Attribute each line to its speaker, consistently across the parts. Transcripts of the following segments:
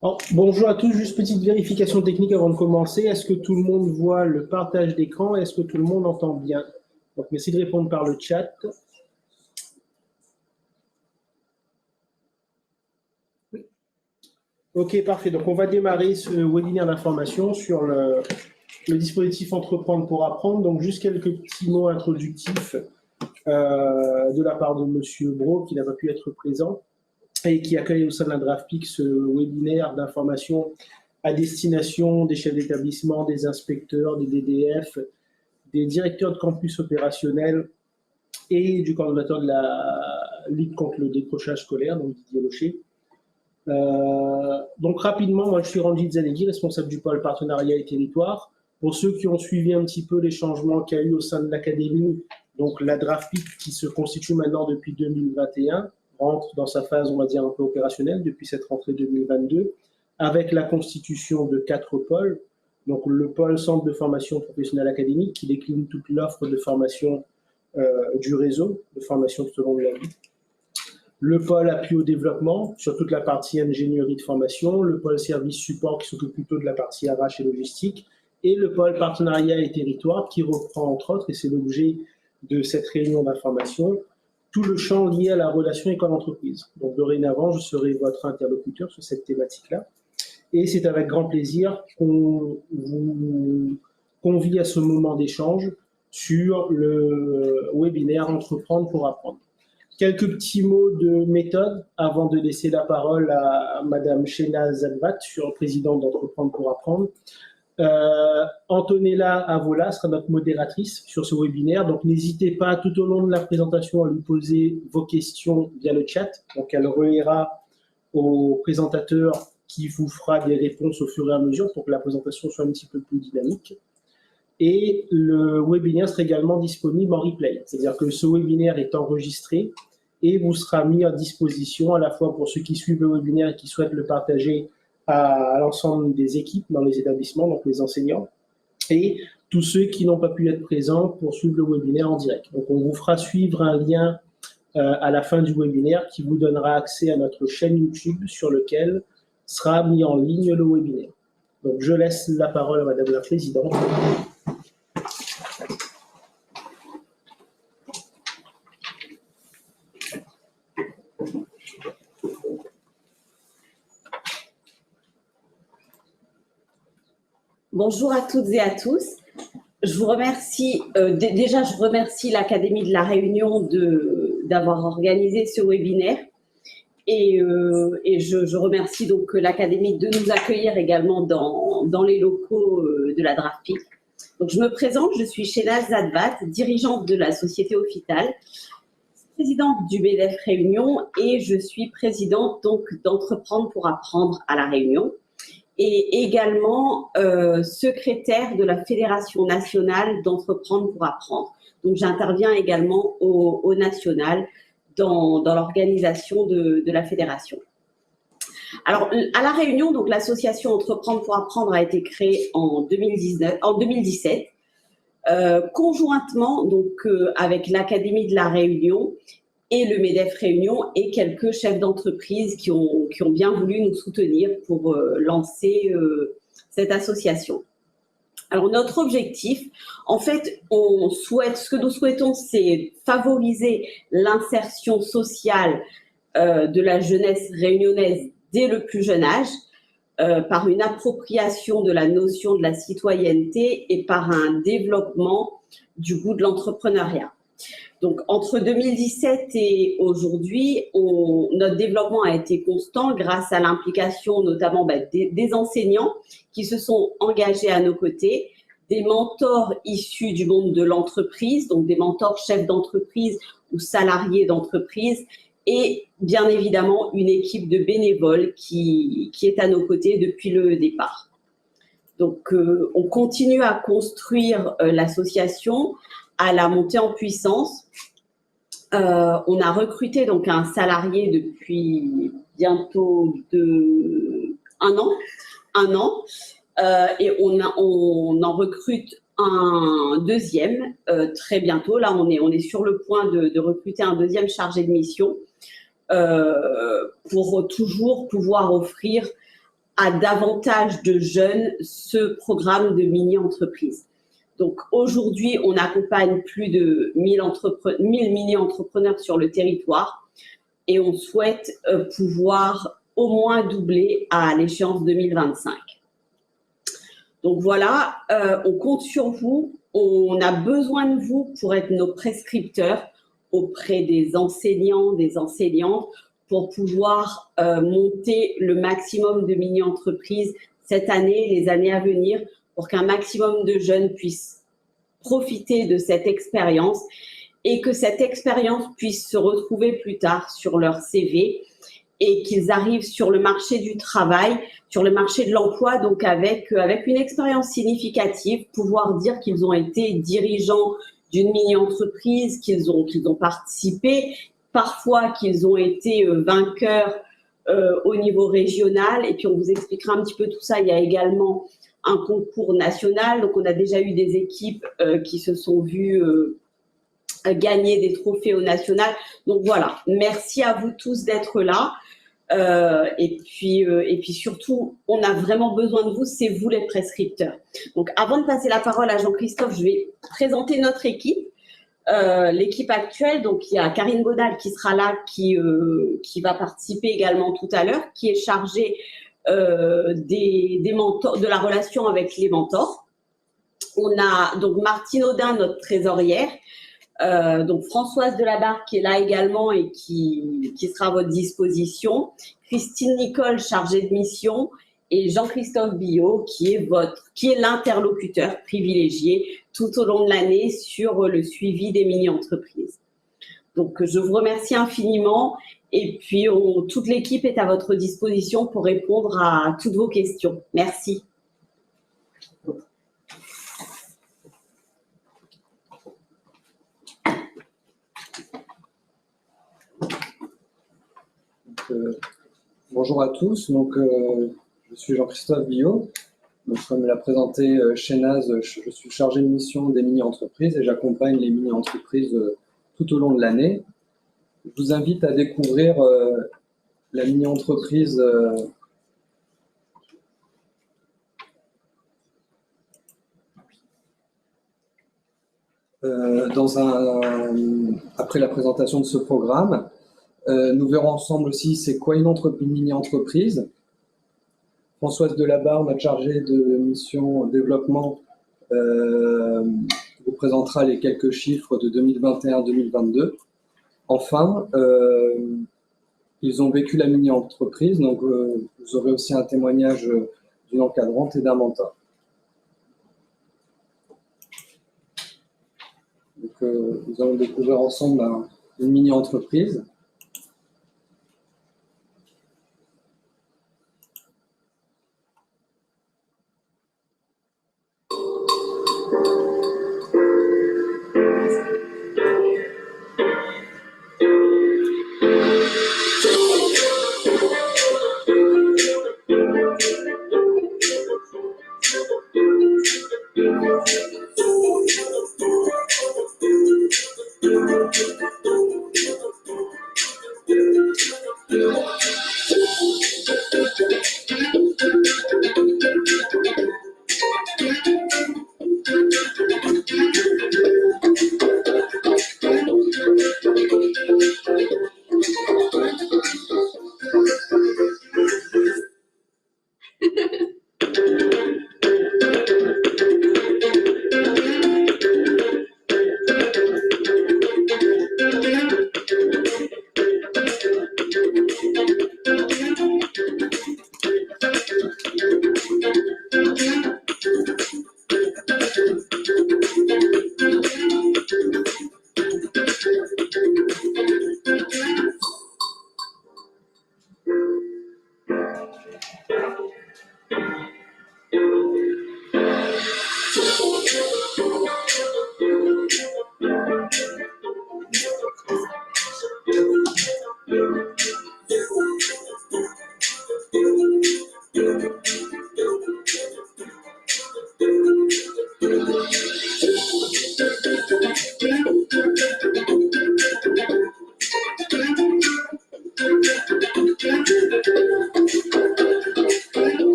Speaker 1: Alors, bonjour à tous, juste petite vérification technique avant de commencer. Est-ce que tout le monde voit le partage d'écran? Est-ce que tout le monde entend bien? Donc, merci de répondre par le chat. Ok, parfait. Donc, on va démarrer ce webinaire d'information sur le dispositif Entreprendre pour apprendre. Donc, juste quelques petits mots introductifs de la part de Monsieur Brault, qui n'a pas pu être présent et qui accueille au sein de la DraftPeak ce webinaire d'information à destination des chefs d'établissement, des inspecteurs, des DDF, des directeurs de campus opérationnels et du coordonnateur de la lutte contre le décrochage scolaire, donc Didier Locher. Donc rapidement, moi je suis Ranjit Zanegui, responsable du pôle partenariat et territoire. Pour ceux qui ont suivi un petit peu les changements qu'il y a eu au sein de l'académie, donc la DraftPeak qui se constitue maintenant depuis 2021, rentre dans sa phase, on va dire, un peu opérationnelle depuis cette rentrée 2022, avec la constitution de 4 pôles. Donc le pôle centre de formation professionnelle académique qui décline toute l'offre de formation du réseau de formation tout au long de la vie. Le pôle appui au développement sur toute la partie ingénierie de formation, le pôle service support qui s'occupe plutôt de la partie RH et logistique, et le pôle partenariat et territoire qui reprend entre autres, et c'est l'objet de cette réunion d'information, tout le champ lié à la relation école-entreprise. Donc dorénavant, je serai votre interlocuteur sur cette thématique-là. Et c'est avec grand plaisir qu'on vous convie à ce moment d'échange sur le webinaire Entreprendre pour apprendre. Quelques petits mots de méthode avant de laisser la parole à Madame Shehnaz Zadvat, présidente d'Entreprendre pour apprendre. Antonella Avola sera notre modératrice sur ce webinaire, donc n'hésitez pas tout au long de la présentation à lui poser vos questions via le chat. Donc elle reliera au présentateur qui vous fera des réponses au fur et à mesure pour que la présentation soit un petit peu plus dynamique. Et le webinaire sera également disponible en replay, c'est-à-dire que ce webinaire est enregistré et vous sera mis à disposition à la fois pour ceux qui suivent le webinaire et qui souhaitent le partager à l'ensemble des équipes dans les établissements, donc les enseignants, et tous ceux qui n'ont pas pu être présents pour suivre le webinaire en direct. Donc on vous fera suivre un lien à la fin du webinaire qui vous donnera accès à notre chaîne YouTube sur lequel sera mis en ligne le webinaire. Donc je laisse la parole à Madame la Présidente.
Speaker 2: Bonjour à toutes et à tous. Je vous remercie, déjà je remercie l'Académie de la Réunion d'avoir organisé ce webinaire et je remercie donc l'Académie de nous accueillir également dans les locaux de la DraftPeak. Donc je me présente, je suis Shehnaz Zadvat, dirigeante de la société Ophital, présidente du MEDEF Réunion et je suis présidente donc d'Entreprendre pour apprendre à la Réunion, et également secrétaire de la Fédération nationale d'Entreprendre pour apprendre. Donc, j'interviens également au national dans l'organisation de la fédération. Alors, à La Réunion, donc l'association Entreprendre pour apprendre a été créée en 2017, conjointement donc avec l'Académie de La Réunion et le MEDEF Réunion et quelques chefs d'entreprise qui ont bien voulu nous soutenir pour lancer cette association. Alors, notre objectif, en fait, ce que nous souhaitons, c'est favoriser l'insertion sociale de la jeunesse réunionnaise dès le plus jeune âge, par une appropriation de la notion de la citoyenneté et par un développement du goût de l'entrepreneuriat. Donc, entre 2017 et aujourd'hui, notre développement a été constant grâce à l'implication notamment des enseignants qui se sont engagés à nos côtés, des mentors issus du monde de l'entreprise, donc des mentors chefs d'entreprise ou salariés d'entreprise, et bien évidemment une équipe de bénévoles qui est à nos côtés depuis le départ. Donc, on continue à construire l'association, à la montée en puissance. On a recruté donc un salarié depuis bientôt un an, et on en recrute un deuxième très bientôt. Là, on est sur le point de recruter un deuxième chargé de mission pour toujours pouvoir offrir à davantage de jeunes ce programme de mini-entreprise. Donc aujourd'hui, on accompagne plus de 1000 mini-entrepreneurs sur le territoire et on souhaite pouvoir au moins doubler à l'échéance 2025. Donc voilà, on compte sur vous, on a besoin de vous pour être nos prescripteurs auprès des enseignants, des enseignantes, pour pouvoir monter le maximum de mini-entreprises cette année, les années à venir, pour qu'un maximum de jeunes puissent profiter de cette expérience et que cette expérience puisse se retrouver plus tard sur leur CV et qu'ils arrivent sur le marché du travail, sur le marché de l'emploi, donc avec une expérience significative, pouvoir dire qu'ils ont été dirigeants d'une mini-entreprise, qu'ils ont participé, parfois qu'ils ont été vainqueurs au niveau régional. Et puis, on vous expliquera un petit peu tout ça. Il y a également un concours national. Donc, on a déjà eu des équipes qui se sont vues gagner des trophées au national. Donc, voilà. Merci à vous tous d'être là. Et puis surtout, on a vraiment besoin de vous, c'est vous les prescripteurs. Donc, avant de passer la parole à Jean-Christophe, je vais présenter notre équipe, l'équipe actuelle. Donc, il y a Karine Baudal qui sera là, qui va participer également tout à l'heure, qui est chargée des mentors, de la relation avec les mentors. On a donc Martine Audin, notre trésorière. Donc Françoise Delabarre qui est là également et qui sera à votre disposition, Christine Nicole chargée de mission et Jean-Christophe Billot qui est l'interlocuteur privilégié tout au long de l'année sur le suivi des mini-entreprises. Donc je vous remercie infiniment et puis toute l'équipe est à votre disposition pour répondre à toutes vos questions. Merci.
Speaker 3: Bonjour à tous, je suis Jean-Christophe Billot. Donc, comme l'a présenté Shénaz, je suis chargé de mission des mini-entreprises et j'accompagne les mini-entreprises tout au long de l'année. Je vous invite à découvrir la mini-entreprise après la présentation de ce programme. Nous verrons ensemble aussi c'est quoi une mini-entreprise. Françoise Delabarre, notre chargée de mission développement, vous présentera les quelques chiffres de 2021-2022. Enfin, ils ont vécu la mini-entreprise, donc vous aurez aussi un témoignage d'une encadrante et d'un mentor. Donc, nous allons découvrir ensemble une mini-entreprise.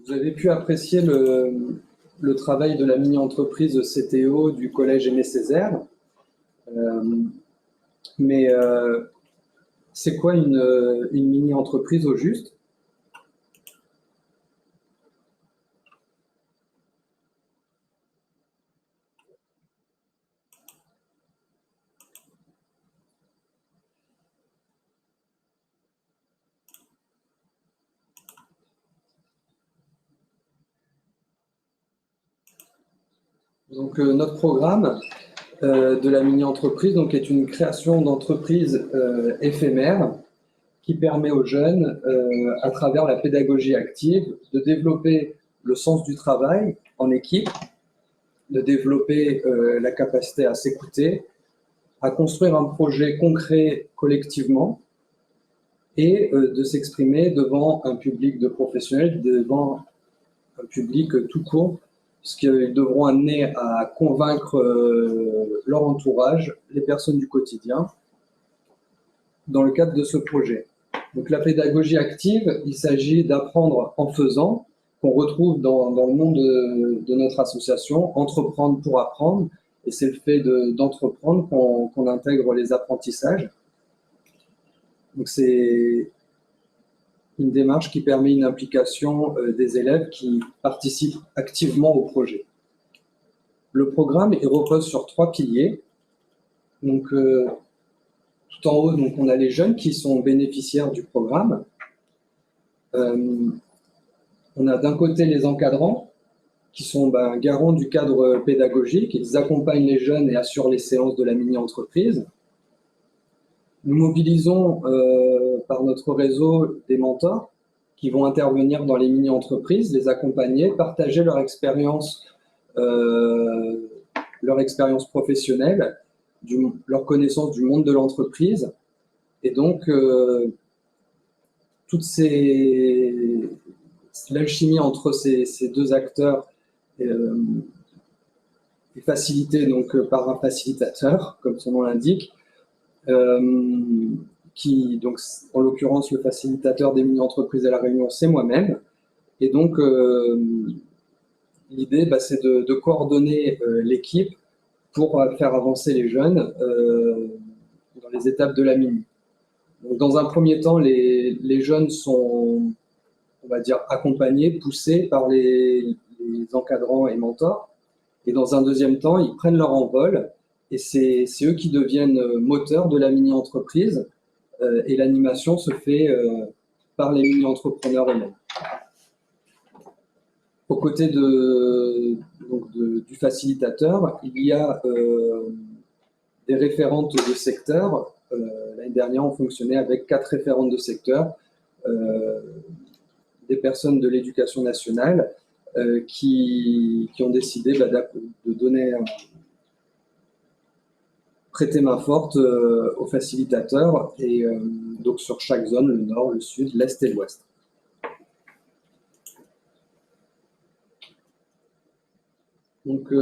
Speaker 3: Vous avez pu apprécier le travail de la mini-entreprise CTO du collège Aimé Césaire. Mais c'est quoi une mini-entreprise au juste? Donc, notre programme de la mini-entreprise est une création d'entreprise éphémère qui permet aux jeunes, à travers la pédagogie active, de développer le sens du travail en équipe, de développer la capacité à s'écouter, à construire un projet concret collectivement et de s'exprimer devant un public de professionnels, devant un public tout court, puisqu'ils devront amener à convaincre leur entourage, les personnes du quotidien, dans le cadre de ce projet. Donc la pédagogie active, il s'agit d'apprendre en faisant, qu'on retrouve dans le nom de notre association, entreprendre pour apprendre, et c'est le fait d'entreprendre qu'on intègre les apprentissages. Donc c'est une démarche qui permet une implication des élèves qui participent activement au projet. Le programme il repose sur 3 piliers. Donc, tout en haut, on a les jeunes qui sont bénéficiaires du programme. On a d'un côté les encadrants qui sont garants du cadre pédagogique. Ils accompagnent les jeunes et assurent les séances de la mini-entreprise. Nous mobilisons par notre réseau des mentors qui vont intervenir dans les mini-entreprises, les accompagner, partager leur expérience professionnelle, leur connaissance du monde de l'entreprise. Et donc, toute l'alchimie entre ces deux acteurs est facilitée par un facilitateur, comme son nom l'indique, qui, donc, en l'occurrence, le facilitateur des mini-entreprises à La Réunion, c'est moi-même. Et donc, l'idée, c'est de coordonner l'équipe pour faire avancer les jeunes dans les étapes de la mini. Donc, dans un premier temps, les jeunes sont, on va dire, accompagnés, poussés par les encadrants et mentors. Et dans un deuxième temps, ils prennent leur envol et c'est eux qui deviennent moteurs de la mini-entreprise et l'animation se fait par les mini-entrepreneurs eux-mêmes. Aux côtés du facilitateur, il y a des référentes de secteur. L'année dernière, on fonctionnait avec 4 référentes de secteur, des personnes de l'éducation nationale qui ont décidé de prêter main forte aux facilitateurs, et donc sur chaque zone, le nord, le sud, l'est et l'ouest. Donc,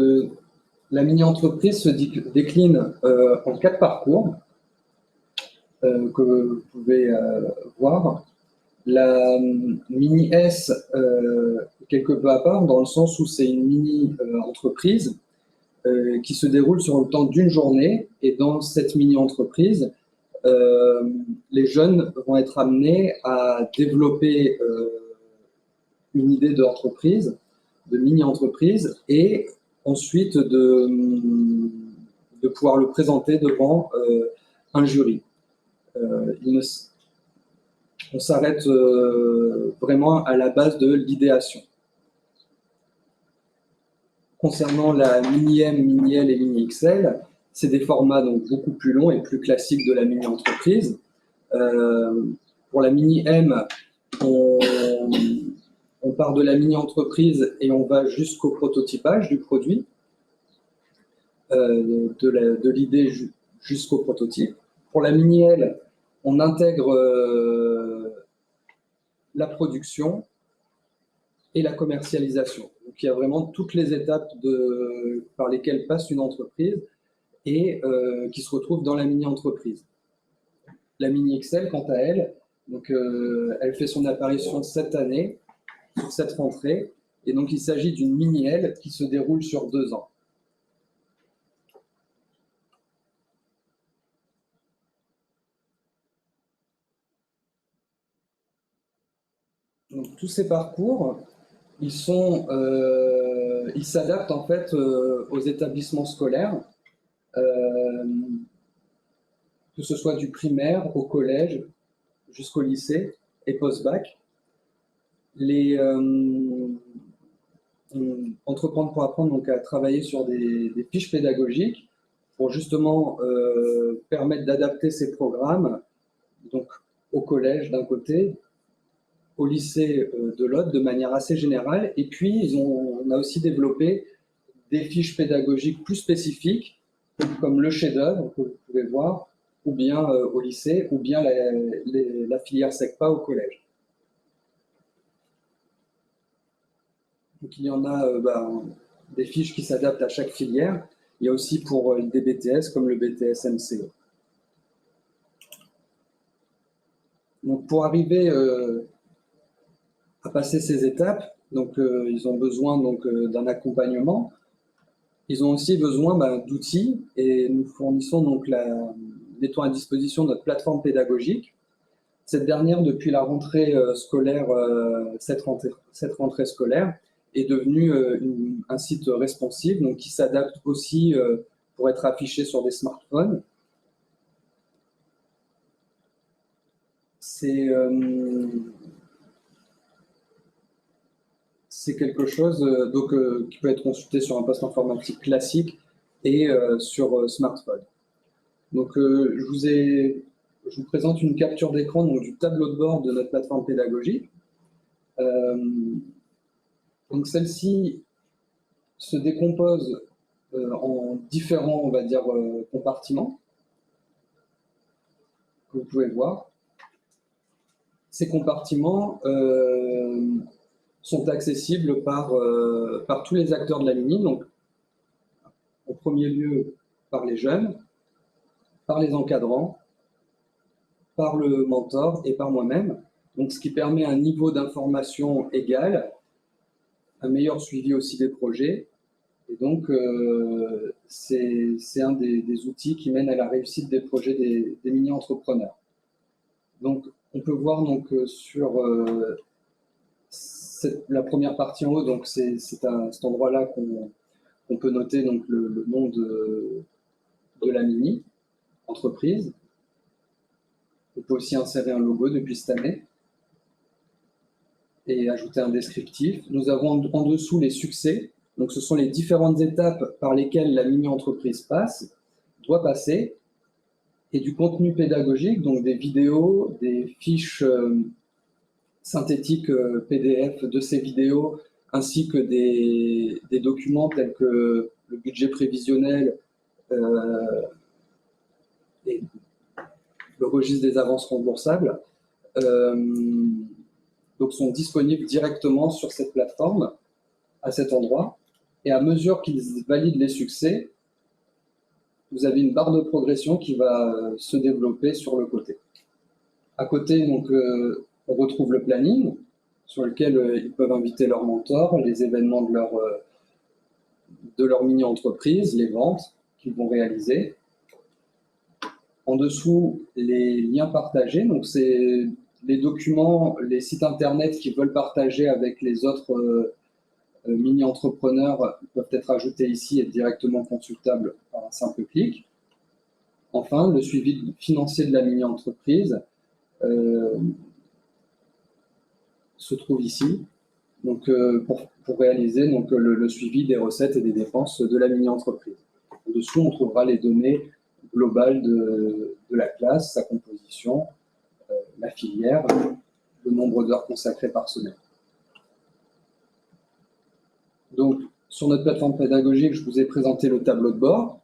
Speaker 3: la mini-entreprise se décline en 4 parcours que vous pouvez voir. La mini-S est quelque peu à part, dans le sens où c'est une mini-entreprise qui se déroule sur le temps d'une journée. Et dans cette mini-entreprise, les jeunes vont être amenés à développer une idée d'entreprise, de mini-entreprise, et ensuite de pouvoir le présenter devant un jury. On s'arrête vraiment à la base de l'idéation. Concernant la mini-M, mini-L et mini-XL, c'est des formats donc beaucoup plus longs et plus classiques de la mini-entreprise. Pour la mini-M, on part de la mini-entreprise et on va jusqu'au prototypage du produit, de l'idée jusqu'au prototype. Pour la mini-L, on intègre la production et la commercialisation. Donc, il y a vraiment toutes les étapes par lesquelles passe une entreprise et qui se retrouvent dans la mini-entreprise. La mini-XL, quant à elle, elle fait son apparition cette année sur cette rentrée. Et donc, il s'agit d'une mini-L qui se déroule sur 2 ans. Donc, tous ces parcours, ils s'adaptent en fait aux établissements scolaires, que ce soit du primaire au collège jusqu'au lycée et post-bac. Entreprendre pour apprendre donc à travailler sur des fiches pédagogiques pour justement permettre d'adapter ces programmes donc au collège d'un côté, au lycée de l'autre, de manière assez générale. Et puis, on a aussi développé des fiches pédagogiques plus spécifiques, comme le chef-d'œuvre, que vous pouvez voir, ou bien au lycée, ou bien la filière SECPA au collège. Donc, il y en a des fiches qui s'adaptent à chaque filière. Il y a aussi pour des BTS, comme le BTS MCE. Donc, pour arriver à passer ces étapes, donc, ils ont besoin d'un accompagnement. Ils ont aussi besoin d'outils et nous fournissons donc mettons à disposition notre plateforme pédagogique. Cette dernière, depuis la rentrée scolaire, cette rentrée scolaire, est devenue un site responsive, donc qui s'adapte aussi pour être affiché sur des smartphones. C'est quelque chose qui peut être consulté sur un poste informatique classique et sur smartphone. Donc, je vous présente une capture d'écran du tableau de bord de notre plateforme pédagogique. Donc, celle-ci se décompose en différents, on va dire, compartiments que vous pouvez voir. Ces compartiments sont accessibles par tous les acteurs de la mini, donc en premier lieu par les jeunes, par les encadrants, par le mentor et par moi-même. Donc, ce qui permet un niveau d'information égal, un meilleur suivi aussi des projets. Et donc, c'est un des outils qui mène à la réussite des projets des mini-entrepreneurs. Donc, on peut voir sur la première partie en haut, donc c'est cet endroit-là qu'on peut noter donc le nom de la mini entreprise. On peut aussi insérer un logo depuis cette année et ajouter un descriptif. Nous avons en dessous les succès. Donc, ce sont les différentes étapes par lesquelles la mini-entreprise doit passer, et du contenu pédagogique, donc des vidéos, des fiches synthétiques PDF de ces vidéos, ainsi que des documents tels que le budget prévisionnel et le registre des avances remboursables, donc sont disponibles directement sur cette plateforme, à cet endroit. Et à mesure qu'ils valident les succès, vous avez une barre de progression qui va se développer sur le côté. À côté, donc, on retrouve le planning sur lequel ils peuvent inviter leurs mentors, les événements de leur mini-entreprise, les ventes qu'ils vont réaliser. En dessous, les liens partagés, donc c'est les documents, les sites internet qu'ils veulent partager avec les autres mini-entrepreneurs peuvent être ajoutés ici et directement consultables par un simple clic. Enfin, le suivi financier de la mini-entreprise se trouve ici, donc, pour réaliser le suivi des recettes et des dépenses de la mini-entreprise. Au-dessous, on trouvera les données globales de la classe, sa composition, la filière, le nombre d'heures consacrées par semaine. Donc, sur notre plateforme pédagogique, je vous ai présenté le tableau de bord.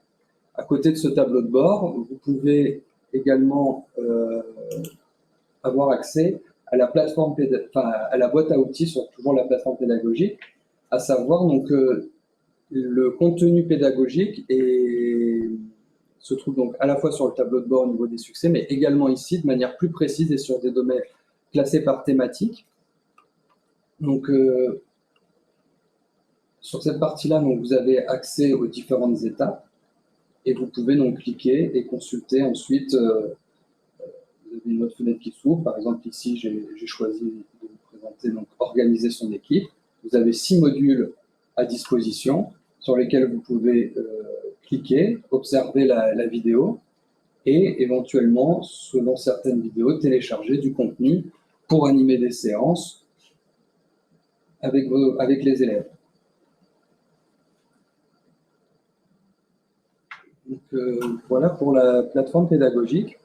Speaker 3: À côté de ce tableau de bord, vous pouvez également avoir accès à la plateforme à la boîte à outils sur toujours la plateforme pédagogique, à savoir le contenu pédagogique se trouve donc à la fois sur le tableau de bord au niveau des succès, mais également ici de manière plus précise et sur des domaines classés par thématique. Donc, sur cette partie-là, vous avez accès aux différentes étapes et vous pouvez donc cliquer et consulter ensuite. Vous avez une autre fenêtre qui s'ouvre. Par exemple, ici, j'ai choisi de vous présenter donc, organiser son équipe. Vous avez 6 modules à disposition sur lesquels vous pouvez cliquer, observer la vidéo et éventuellement, selon certaines vidéos, télécharger du contenu pour animer des séances avec les élèves. Donc, voilà pour la plateforme pédagogique.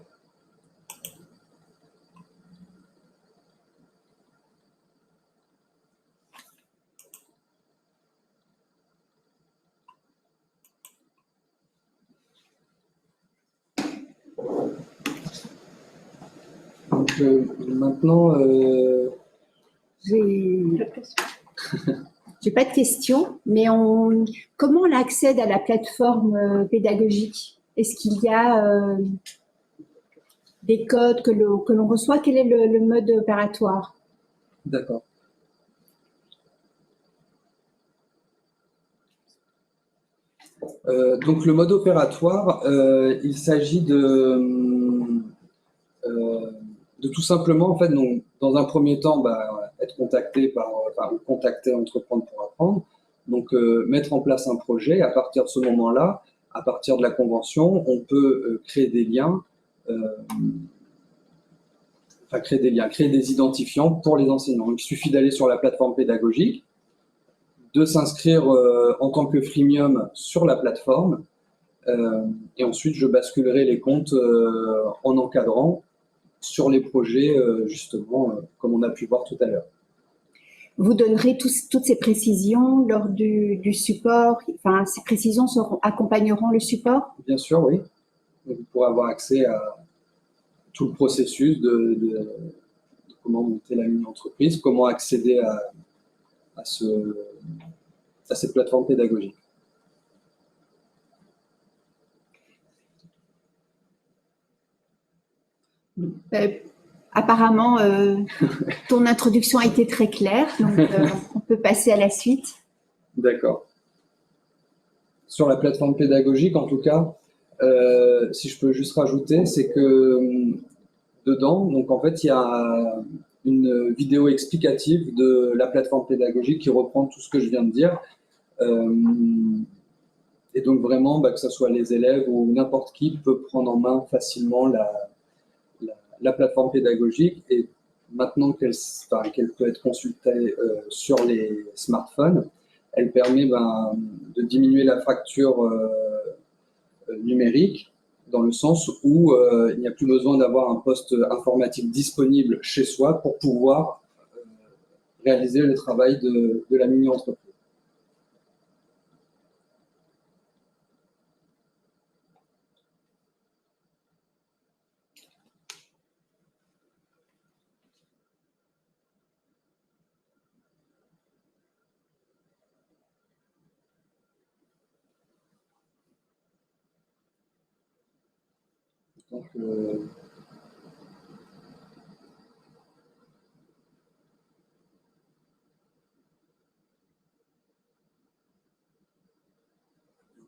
Speaker 3: Donc, maintenant,
Speaker 4: J'ai pas de questions, mais comment on accède à la plateforme pédagogique? Est-ce qu'il y a des codes que l'on reçoit? Quel est le mode opératoire?
Speaker 3: d'accord. Donc, le mode opératoire, il s'agit de tout simplement, en fait, donc, dans un premier temps, être contacté ou contacter Entreprendre pour apprendre. Donc, mettre en place un projet. À partir de ce moment-là, à partir de la convention, on peut créer des liens, créer des identifiants pour les enseignants. Donc, il suffit d'aller sur la plateforme pédagogique, de s'inscrire en tant que freemium sur la plateforme, et ensuite, je basculerai les comptes en encadrant sur les projets, justement, comme on a pu voir tout à l'heure.
Speaker 4: Vous donnerez toutes ces précisions lors du support, enfin, ces précisions accompagneront le support?
Speaker 3: Bien sûr, oui. Vous pourrez avoir accès à tout le processus de comment monter la mini-entreprise, comment accéder à cette plateforme pédagogique.
Speaker 4: Apparemment, ton introduction a été très claire, donc on peut passer à la suite.
Speaker 3: D'accord. Sur la plateforme pédagogique, en tout cas, si je peux juste rajouter, c'est que dedans, donc en fait, il y a une vidéo explicative de la plateforme pédagogique qui reprend tout ce que je viens de dire. Et donc vraiment, que ce soit les élèves ou n'importe qui peut prendre en main facilement la plateforme pédagogique. Et maintenant qu'elle peut être consultée sur les smartphones, elle permet de diminuer la fracture numérique, dans le sens où il n'y a plus besoin d'avoir un poste informatique disponible chez soi pour pouvoir réaliser le travail de la mini-entreprise. Donc,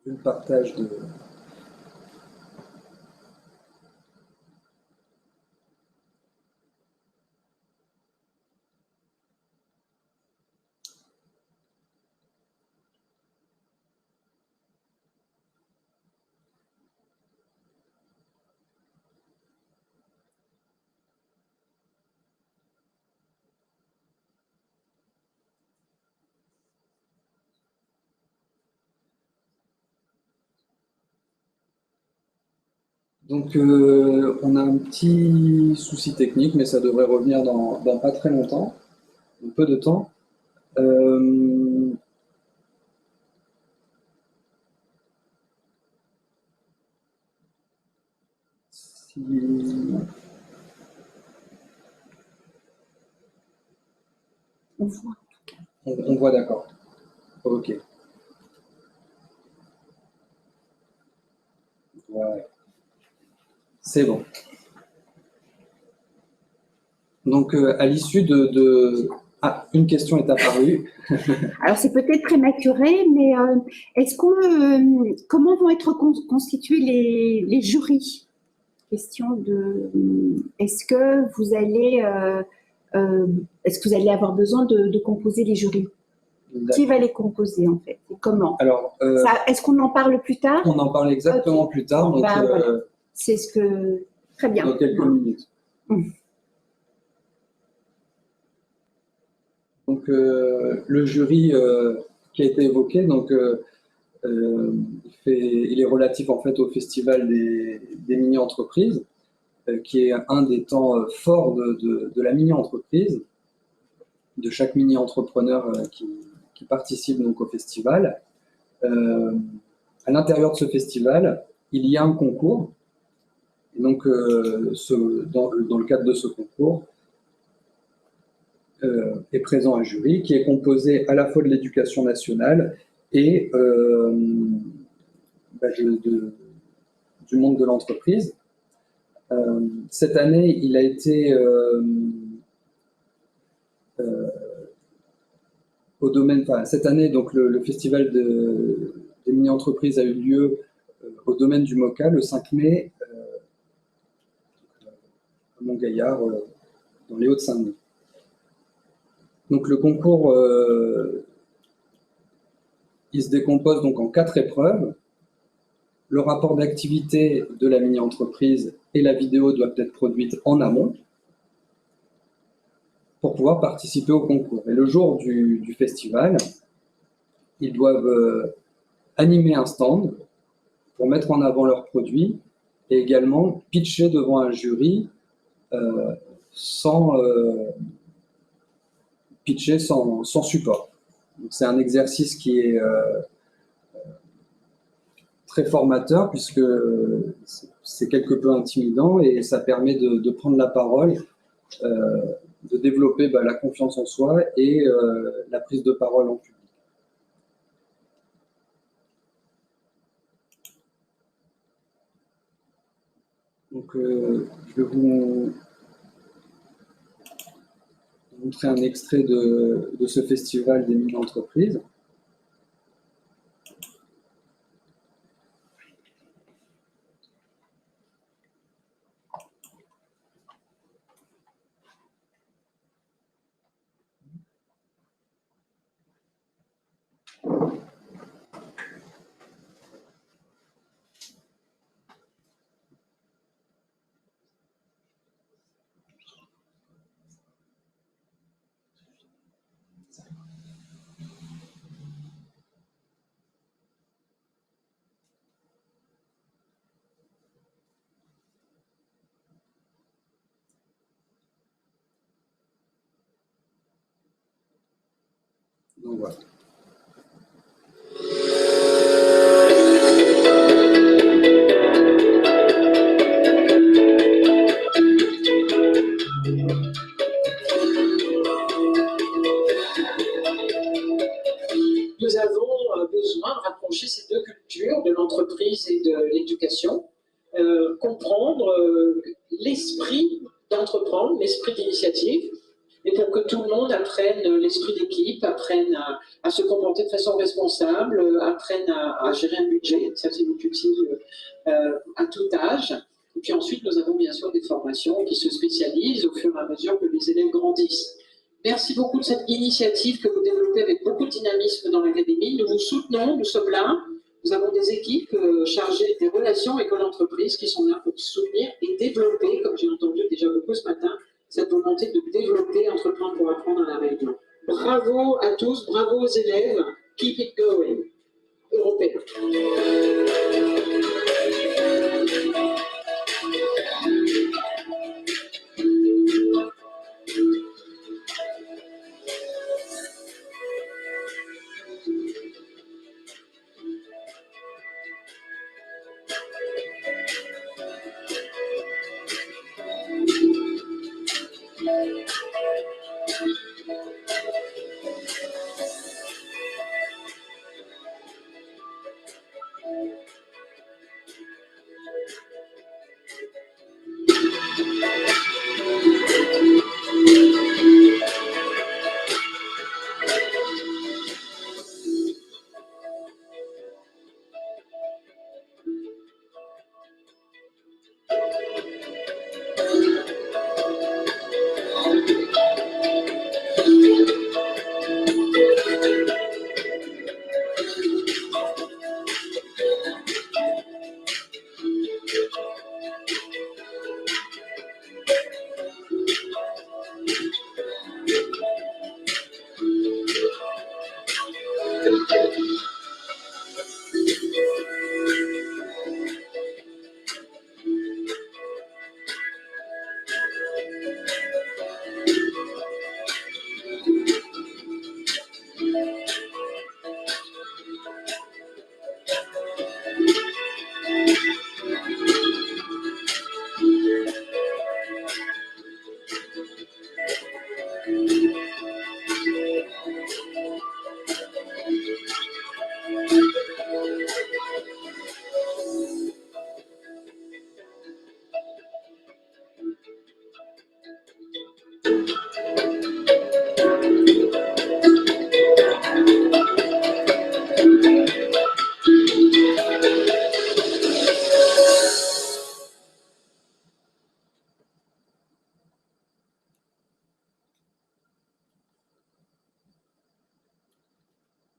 Speaker 3: le partage de... Donc, on a un petit souci technique, mais ça devrait revenir dans pas très longtemps, un peu de temps.
Speaker 4: On voit.
Speaker 3: On voit, d'accord. Ok. Ouais. C'est bon. Donc, à l'issue Ah, une question est apparue.
Speaker 4: Alors, c'est peut-être prématuré, mais comment vont être constitués les jurys? Question de, est-ce que vous allez avoir besoin de composer les jurys? Qui va les composer, en fait? Et comment?
Speaker 3: Alors,
Speaker 4: est-ce qu'on en parle plus tard?
Speaker 3: on en parle exactement plus tard. Donc,
Speaker 4: voilà. C'est ce que... Très bien.
Speaker 3: Dans quelques minutes. Donc, le jury qui a été évoqué, donc, il est relatif en fait au Festival des mini-entreprises, qui est un des temps forts de la mini-entreprise, de chaque mini-entrepreneur qui participe donc au festival. À l'intérieur de ce festival, il y a un concours. Et donc, dans le cadre de ce concours, est présent un jury qui est composé à la fois de l'éducation nationale et du monde de l'entreprise. Cette année, il a été au domaine. Enfin, cette année, donc le festival des mini-entreprises a eu lieu au domaine du MOCA le 5 mai à Montgaillard, dans les Hauts-de-Saint-Denis. Donc le concours, il se décompose donc en 4 épreuves. Le rapport d'activité de la mini-entreprise et la vidéo doivent être produites en amont pour pouvoir participer au concours. Et le jour du festival, ils doivent animer un stand pour mettre en avant leurs produits et également pitcher devant un jury pitcher sans support. C'est un exercice qui est très formateur puisque c'est quelque peu intimidant et ça permet de prendre la parole, de développer la confiance en soi et la prise de parole en public. Donc, je vais vous montrer un extrait de ce festival des mini-entreprises. Donc voilà.
Speaker 5: Nous avons besoin de rapprocher ces deux cultures, de l'entreprise et de l'éducation, comprendre l'esprit d'entreprendre, l'esprit d'initiative, et pour que tout le monde apprenne l'esprit d'équipe, apprenne à se comporter de façon responsable, apprenne à gérer un budget, ça c'est utile à tout âge. Et puis ensuite, nous avons bien sûr des formations qui se spécialisent au fur et à mesure que les élèves grandissent. Merci beaucoup de cette initiative que vous développez avec beaucoup de dynamisme dans l'académie. Nous vous soutenons, nous sommes là. Nous avons des équipes chargées des relations école-entreprise qui sont là pour soutenir et développer, comme j'ai entendu déjà beaucoup ce matin, cette volonté de développer Entreprendre pour apprendre à la réunion. Bravo à tous, bravo aux élèves. Keep it going. Européen.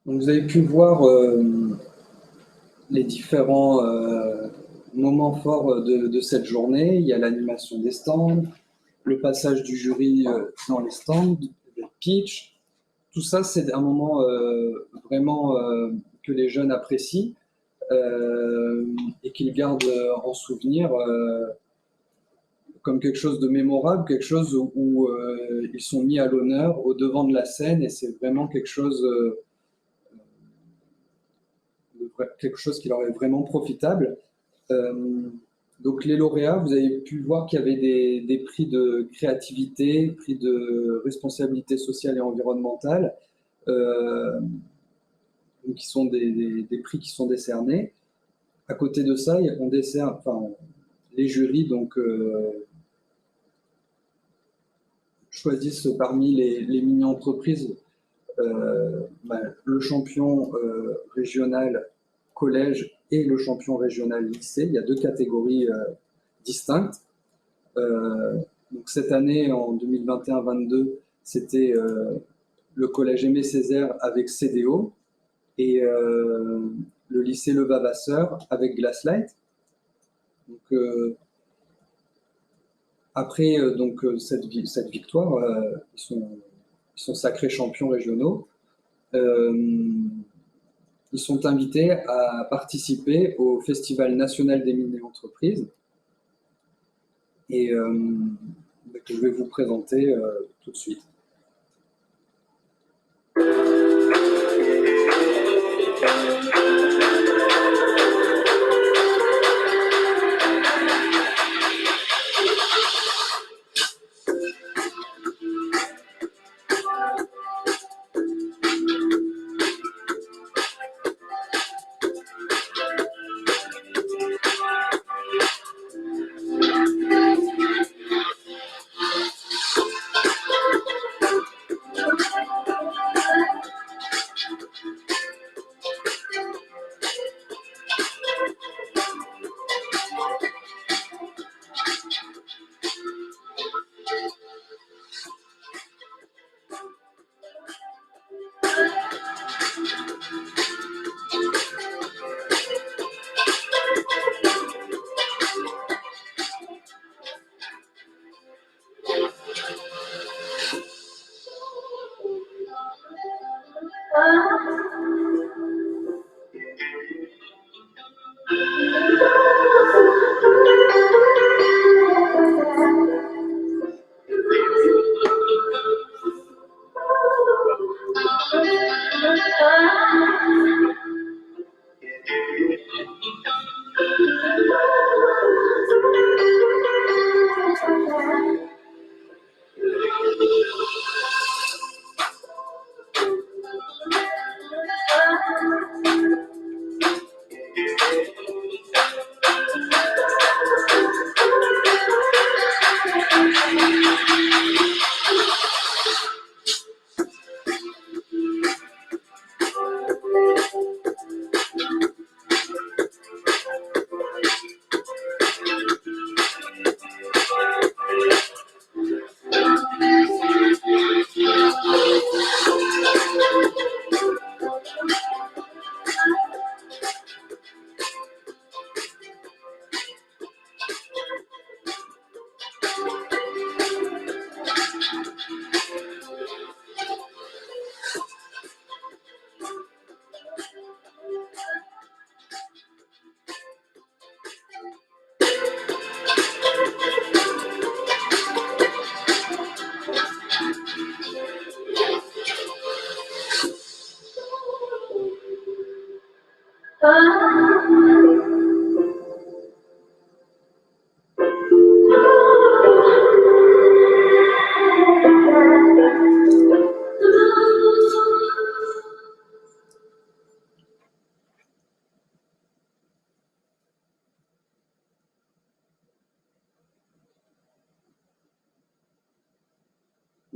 Speaker 3: Donc vous avez pu voir les différents moments forts de cette journée. Il y a l'animation des stands, le passage du jury dans les stands, le pitch. Tout ça, c'est un moment vraiment que les jeunes apprécient et qu'ils gardent en souvenir comme quelque chose de mémorable, quelque chose où ils sont mis à l'honneur, au devant de la scène, et c'est vraiment quelque chose qui leur est vraiment profitable. Donc les lauréats, vous avez pu voir qu'il y avait des prix de créativité, prix de responsabilité sociale et environnementale, qui sont des prix qui sont décernés. À côté de ça, on décerne, enfin, les jurys donc, choisissent parmi les mini-entreprises le champion régional collège et le champion régional lycée. Il y a deux catégories distinctes. Donc cette année, en 2021-22, c'était le collège Aimé Césaire avec CDO et le lycée Levavasseur avec Glasslight. Donc, après cette victoire, ils sont sacrés champions régionaux. Ils sont invités à participer au Festival national des mini-entreprises et que je vais vous présenter tout de suite.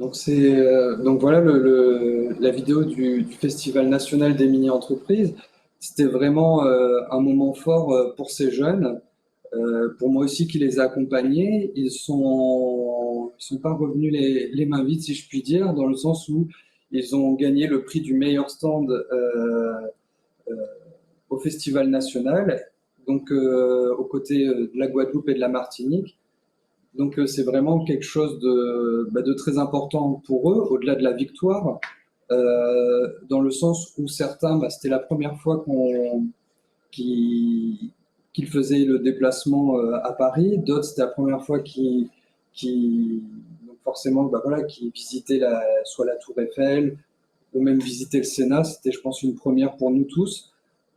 Speaker 3: Donc voilà la vidéo du Festival national des mini-entreprises. C'était vraiment un moment fort pour ces jeunes, pour moi aussi qui les ai accompagnés. Ils sont pas revenus les mains vides, si je puis dire, dans le sens où ils ont gagné le prix du meilleur stand au Festival national, donc aux côtés de la Guadeloupe et de la Martinique. Donc c'est vraiment quelque chose de très important pour eux, au-delà de la victoire, dans le sens où certains, c'était la première fois qu'ils faisaient le déplacement à Paris, d'autres c'était la première fois donc forcément qui visitaient soit la Tour Eiffel ou même visiter le Sénat. C'était, je pense, une première pour nous tous,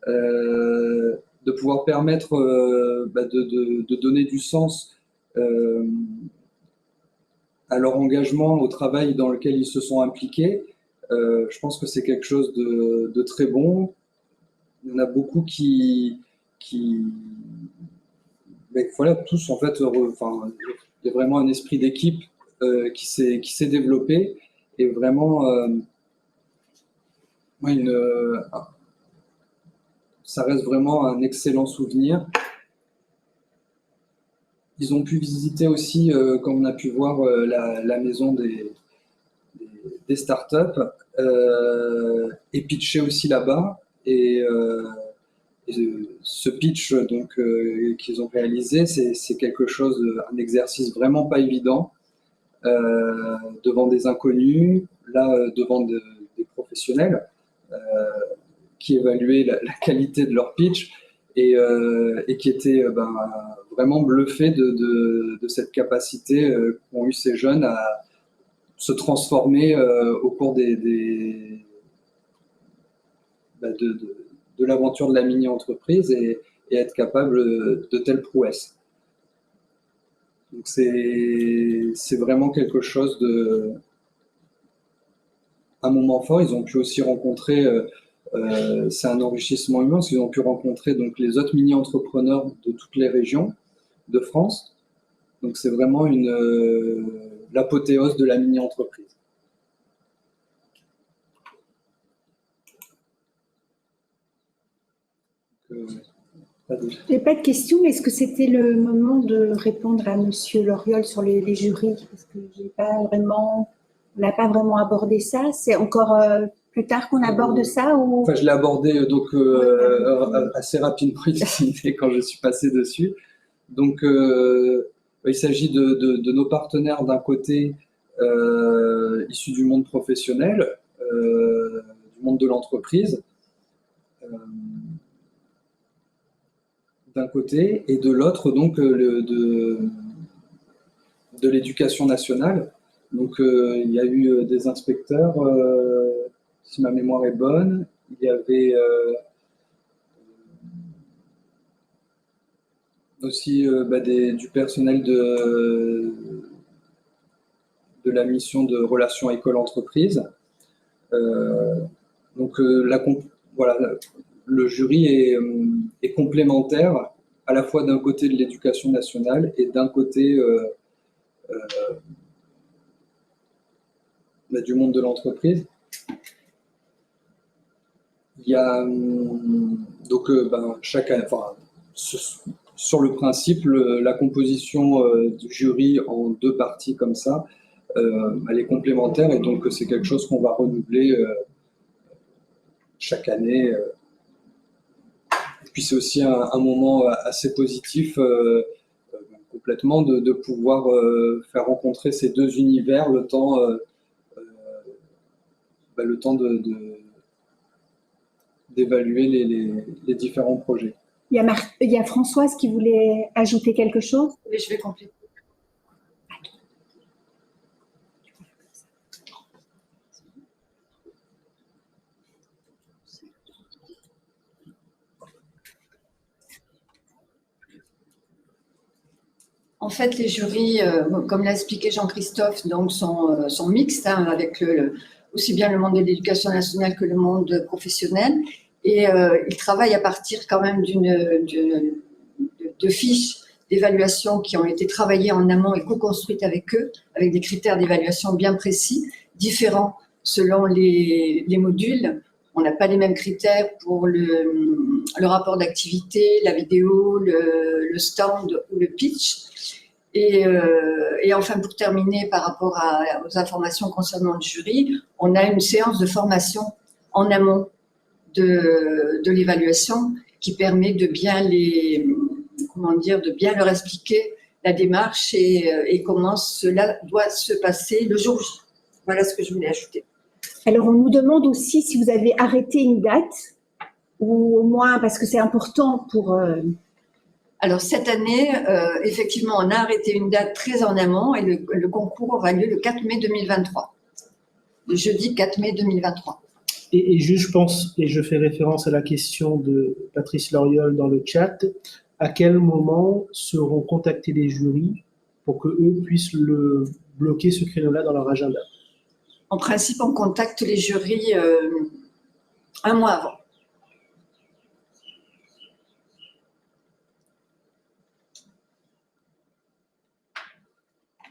Speaker 3: de pouvoir permettre de donner du sens à leur engagement, au travail dans lequel ils se sont impliqués. Je pense que c'est quelque chose de très bon. Il y en a beaucoup qui voilà, tous en fait, il y a vraiment un esprit d'équipe qui s'est développé, et vraiment ça reste vraiment un excellent souvenir. Ils ont pu visiter aussi, comme on a pu voir, la maison des startups, et pitcher aussi là-bas. Et ce pitch donc qu'ils ont réalisé, c'est quelque chose, un exercice vraiment pas évident, devant des inconnus, là devant des professionnels qui évaluaient la qualité de leur pitch, et qui étaient vraiment bluffés de cette capacité qu'ont eu ces jeunes à se transformer au cours de l'aventure de la mini-entreprise, et être capable de telles prouesses. Donc c'est vraiment quelque chose un moment fort. Ils ont pu aussi rencontrer, c'est un enrichissement humain, parce qu'ils ont pu rencontrer donc les autres mini-entrepreneurs de toutes les régions de France. Donc c'est vraiment l'apothéose de la mini-entreprise.
Speaker 4: Je n'ai pas de question. Est-ce que c'était le moment de répondre à Monsieur Loriol sur les jurys? Parce que on n'a pas vraiment abordé ça. C'est encore plus tard qu'on aborde ça ou...
Speaker 3: Enfin, je l'ai abordé assez rapidement ici quand je suis passé dessus. Donc, il s'agit de nos partenaires d'un côté, issus du monde professionnel, du monde de l'entreprise, d'un côté, et de l'autre, donc, de l'éducation nationale. Donc, il y a eu des inspecteurs, si ma mémoire est bonne. Il y avait aussi du personnel de la mission de relations école-entreprise. Donc, voilà, le jury est complémentaire, à la fois d'un côté de l'éducation nationale et d'un côté du monde de l'entreprise. Il y a donc sur le principe, la composition du jury en deux parties comme ça, elle est complémentaire, et donc c'est quelque chose qu'on va renouveler chaque année. Et puis c'est aussi un moment assez positif, complètement, de pouvoir faire rencontrer ces deux univers le temps d'évaluer les différents projets.
Speaker 4: Il y a Françoise qui voulait ajouter quelque chose.
Speaker 6: Oui, je vais compléter. En fait, les jurys, comme l'a expliqué Jean-Christophe, donc sont mixtes, hein, avec aussi bien le monde de l'éducation nationale que le monde professionnel. Et ils travaillent à partir quand même de fiches d'évaluation qui ont été travaillées en amont et co-construites avec eux, avec des critères d'évaluation bien précis, différents selon les modules. On n'a pas les mêmes critères pour le rapport d'activité, la vidéo, le stand ou le pitch. Et enfin, pour terminer, par rapport aux informations concernant le jury, on a une séance de formation en amont de l'évaluation qui permet de bien de bien leur expliquer la démarche et comment cela doit se passer le jour J. Voilà ce que je voulais ajouter.
Speaker 4: Alors, on nous demande aussi si vous avez arrêté une date, ou au moins, parce que c'est important pour...
Speaker 6: Alors, cette année, effectivement, on a arrêté une date très en amont et le concours aura lieu le 4 mai 2023. Le jeudi 4 mai 2023.
Speaker 1: Et juste, je pense, et je fais référence à la question de Patrice Loriol dans le chat, à quel moment seront contactés les jurys pour qu'eux puissent bloquer ce créneau-là dans leur agenda?
Speaker 6: En principe, on contacte les jurys un mois avant.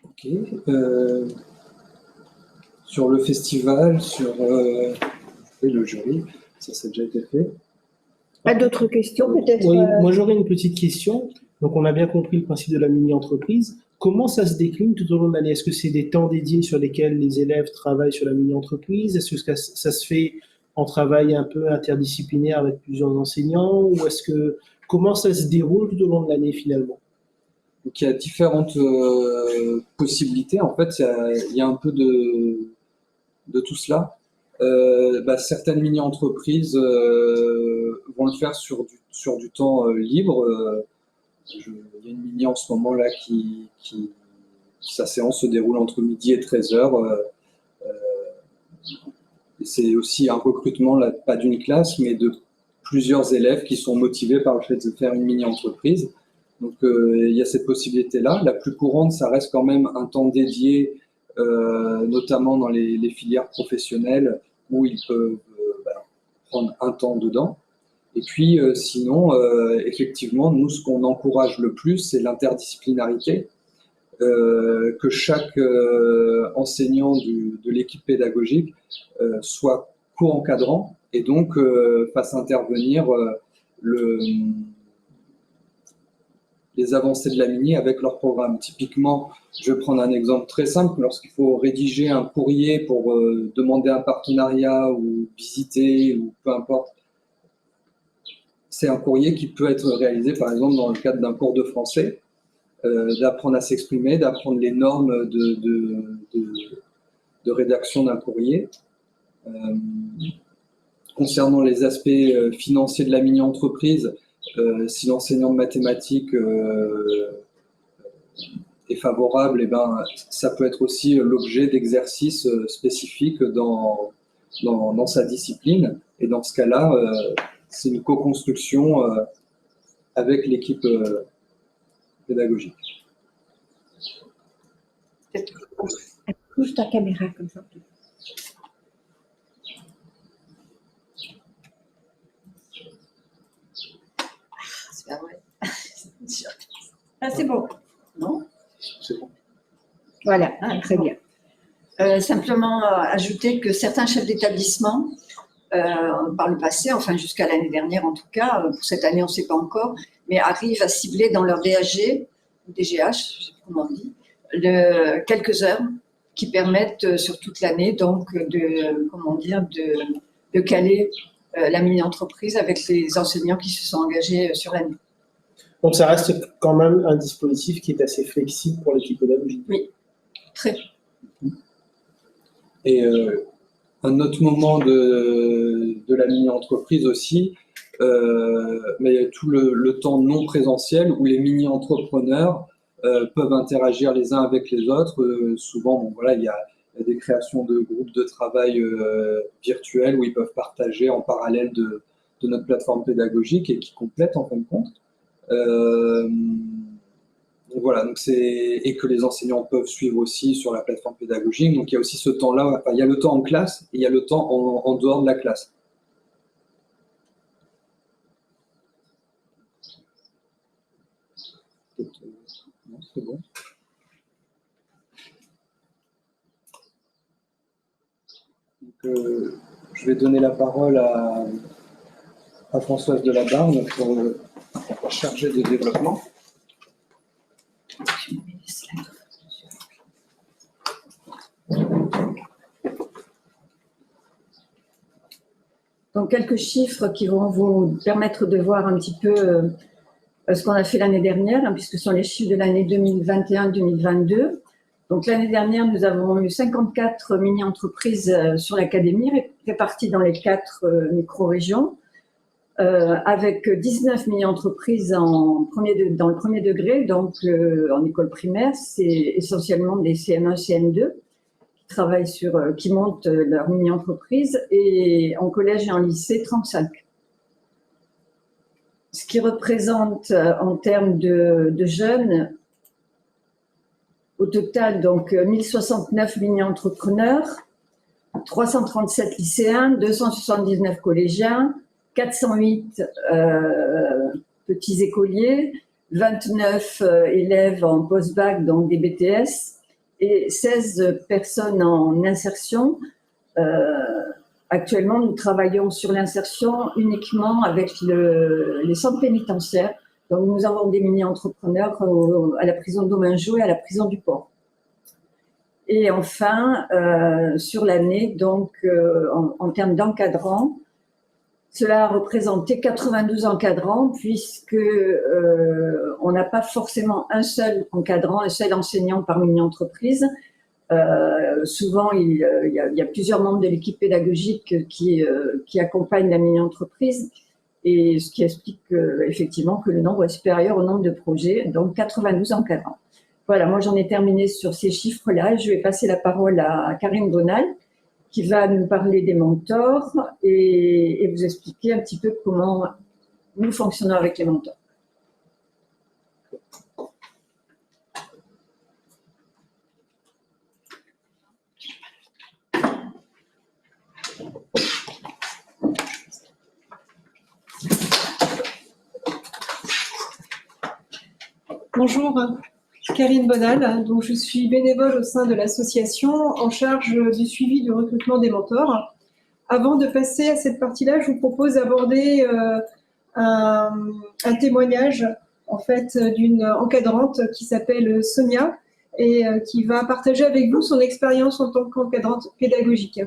Speaker 3: Ok. Sur le festival, sur le jury, ça a déjà été fait.
Speaker 4: Pas d'autres questions, peut-être?
Speaker 1: Oui, moi j'aurais une petite question. Donc on a bien compris le principe de la mini-entreprise. Comment ça se décline tout au long de l'année? Est-ce que c'est des temps dédiés sur lesquels les élèves travaillent sur la mini-entreprise? Est-ce que ça se fait en travail un peu interdisciplinaire avec plusieurs enseignants? Ou comment ça se déroule tout au long de l'année finalement?
Speaker 3: Donc il y a différentes possibilités. En fait, il y a un peu de tout cela. Certaines mini-entreprises vont le faire sur du temps libre. Il y a une mini en ce moment là sa séance se déroule entre midi et 13h. C'est aussi un recrutement, là, pas d'une classe, mais de plusieurs élèves qui sont motivés par le fait de faire une mini-entreprise. Donc, il y a cette possibilité-là. La plus courante, ça reste quand même un temps dédié, notamment dans les filières professionnelles, où ils peuvent prendre un temps dedans. Et puis, sinon, effectivement, nous, ce qu'on encourage le plus, c'est l'interdisciplinarité. Que chaque enseignant de l'équipe pédagogique soit co-encadrant et donc fasse intervenir les avancées de la mini avec leur programme. Typiquement, je vais prendre un exemple très simple. Lorsqu'il faut rédiger un courrier pour demander un partenariat ou visiter ou peu importe, c'est un courrier qui peut être réalisé par exemple dans le cadre d'un cours de français. D'apprendre à s'exprimer, d'apprendre les normes de rédaction d'un courrier. Concernant les aspects financiers de la mini-entreprise, si l'enseignant de mathématiques est favorable, ça peut être aussi l'objet d'exercices spécifiques dans sa discipline. Et dans ce cas-là, c'est une co-construction avec l'équipe pédagogique.
Speaker 4: Bouge ta caméra comme ça.
Speaker 6: C'est pas vrai. Ah, c'est bon. Non?
Speaker 3: C'est bon.
Speaker 4: Voilà, très bien.
Speaker 6: Simplement ajouter que certains chefs d'établissement, par le passé, enfin jusqu'à l'année dernière en tout cas, pour cette année on ne sait pas encore, mais arrivent à cibler dans leur DAG, ou DGH, je ne sais plus comment on dit, quelques heures qui permettent sur toute l'année donc de caler la mini-entreprise avec les enseignants qui se sont engagés sur l'année.
Speaker 1: Donc ça reste quand même un dispositif qui est assez flexible pour l'équipe pédagogique.
Speaker 6: Oui, très.
Speaker 3: Et un autre moment de la mini-entreprise aussi, mais il y a tout le temps non présentiel où les mini-entrepreneurs peuvent interagir les uns avec les autres. Souvent, il y a des créations de groupes de travail virtuels où ils peuvent partager en parallèle de notre plateforme pédagogique et qui complètent en fin de compte. Et que les enseignants peuvent suivre aussi sur la plateforme pédagogique. Donc il y a aussi ce temps-là, il y a le temps en classe et il y a le temps en dehors de la classe. C'est bon. Donc, je vais donner la parole à Françoise Delabarre, notre chargée de développement.
Speaker 6: Donc, quelques chiffres qui vont vous permettre de voir un petit peu ce qu'on a fait l'année dernière, hein, puisque ce sont les chiffres de l'année 2021-2022. Donc, l'année dernière, nous avons eu 54 mini-entreprises sur l'académie, réparties dans les 4 micro-régions, avec 19 mini-entreprises dans le premier degré, donc en école primaire, c'est essentiellement des CM1, CM2, qui montent leur mini-entreprise, et en collège et en lycée, 35. Ce qui représente en termes de jeunes, au total, donc 1069 mini-entrepreneurs, 337 lycéens, 279 collégiens, 408 petits écoliers, 29 élèves en post-bac, donc des BTS, et 16 personnes en insertion. Actuellement, nous travaillons sur l'insertion uniquement avec les centres pénitentiaires. Donc, nous avons des mini-entrepreneurs à la prison d'Aumingeau et à la prison du Port. Et enfin, sur l'année, donc, en termes d'encadrants, cela a représenté 92 encadrants, puisque on n'a pas forcément un seul encadrant, un seul enseignant par mini-entreprise. Souvent, il y a plusieurs membres de l'équipe pédagogique qui accompagnent la mini-entreprise, et ce qui explique effectivement que le nombre est supérieur au nombre de projets, donc 92 encadrants. Voilà, moi j'en ai terminé sur ces chiffres-là. Je vais passer la parole à Karine Bonal, qui va nous parler des mentors et vous expliquer un petit peu comment nous fonctionnons avec les mentors.
Speaker 7: Bonjour, Karine Bonal. Donc, je suis bénévole au sein de l'association en charge du suivi du recrutement des mentors. Avant de passer à cette partie-là, je vous propose d'aborder un témoignage en fait d'une encadrante qui s'appelle Sonia et qui va partager avec vous son expérience en tant qu'encadrante pédagogique.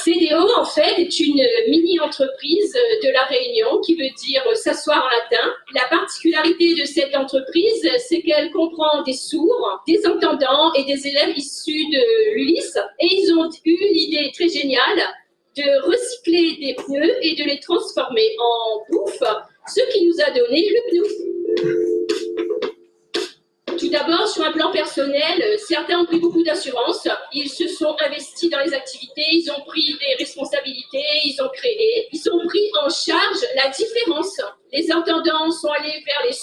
Speaker 8: CDO, en fait, est une mini-entreprise de La Réunion qui veut dire s'asseoir en latin. La particularité de cette entreprise, c'est qu'elle comprend des sourds, des entendants et des élèves issus de l'ULIS. Et ils ont eu l'idée très géniale de recycler des pneus et de les transformer en bouffe, ce qui nous a donné le PNOU. Tout d'abord, sur un plan personnel, certains ont pris beaucoup d'assurance, ils se sont investis dans les activités, ils ont pris des responsabilités, ils ont créé, ils ont pris en charge la différence. Les entendants sont allés vers les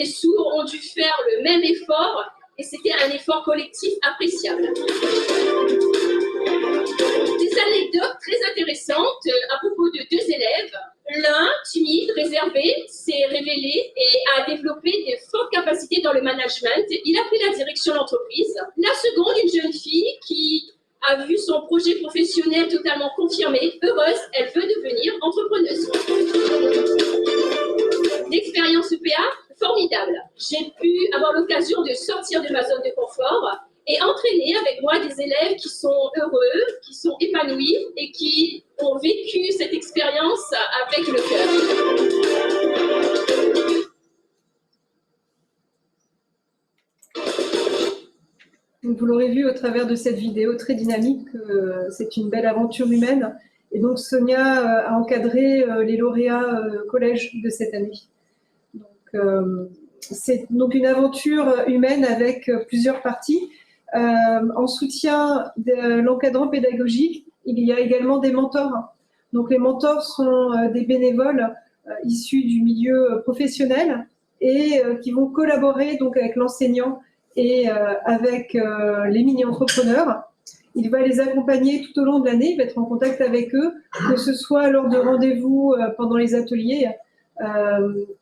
Speaker 8: sourds ont dû faire le même effort et c'était un effort collectif appréciable. Des anecdotes très intéressantes à propos de 2 élèves. L'un, timide, réservé, s'est révélé et a développé de fortes capacités dans le management. Il a pris la direction de l'entreprise. La seconde, une jeune fille qui a vu son projet professionnel totalement confirmé. Heureuse, elle veut devenir entrepreneuse. L'expérience EPA, formidable. J'ai pu avoir l'occasion de sortir de ma zone de confort et entraîner avec moi des élèves qui sont heureux, qui sont épanouis et qui ont vécu cette expérience avec le cœur.
Speaker 7: Vous l'aurez vu au travers de cette vidéo très dynamique, c'est une belle aventure humaine. Et donc Sonia a encadré les lauréats collège de cette année. C'est donc une aventure humaine avec plusieurs parties. En soutien de l'encadrant pédagogique, il y a également des mentors. Donc les mentors sont des bénévoles issus du milieu professionnel et qui vont collaborer donc avec l'enseignant et avec les mini-entrepreneurs. Il va les accompagner tout au long de l'année, il va être en contact avec eux, que ce soit lors de rendez-vous pendant les ateliers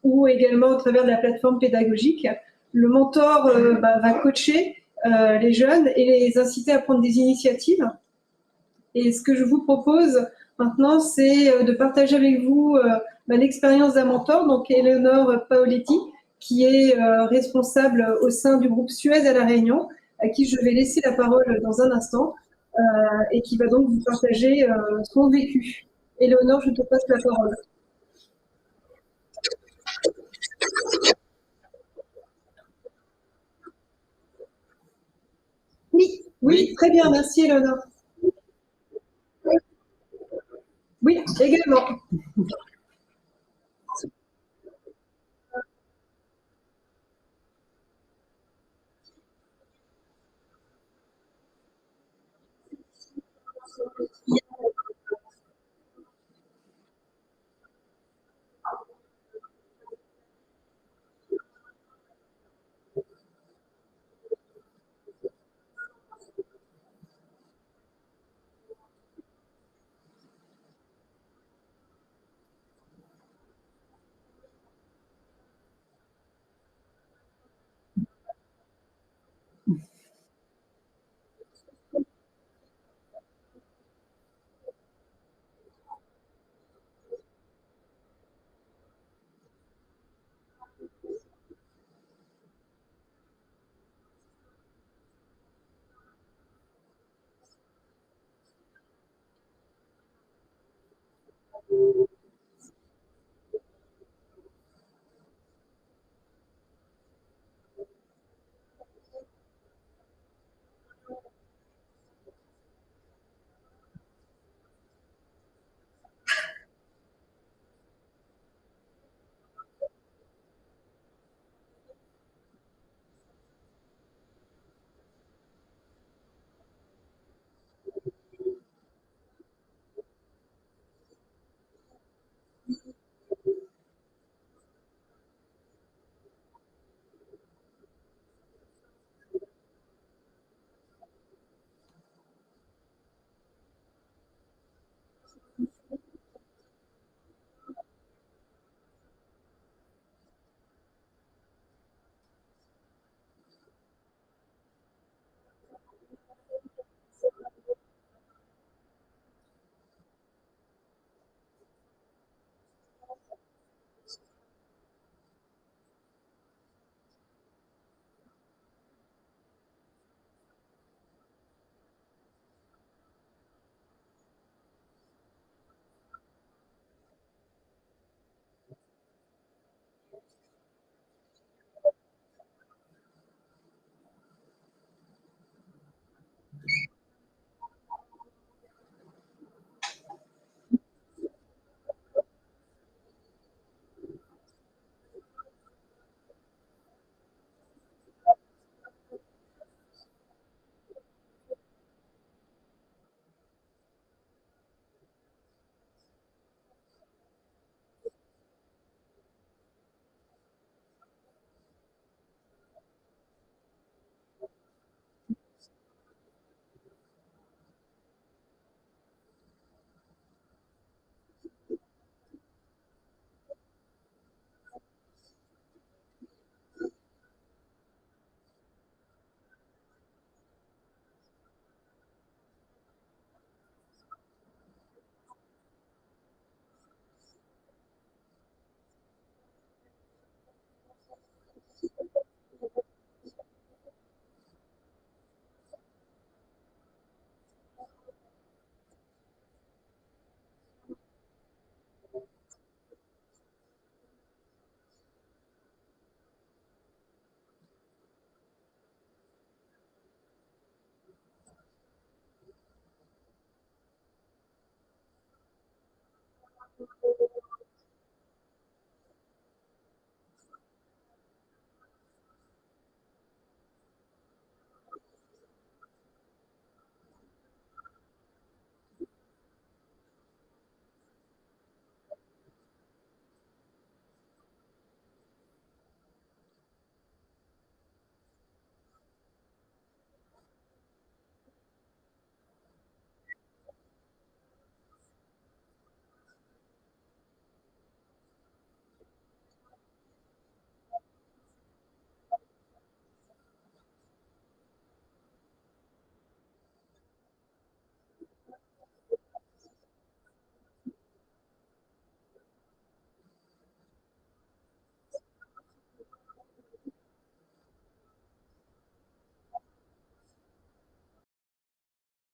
Speaker 7: ou également au travers de la plateforme pédagogique. Le mentor va coacher les jeunes et les inciter à prendre des initiatives. Et ce que je vous propose maintenant, c'est de partager avec vous l'expérience d'un mentor, donc Eleonore Paoletti, qui est responsable au sein du groupe Suez à La Réunion, à qui je vais laisser la parole dans un instant, et qui va donc vous partager son vécu. Eleonore, je te passe la parole. Oui, très bien, merci Eleonore. Oui, également.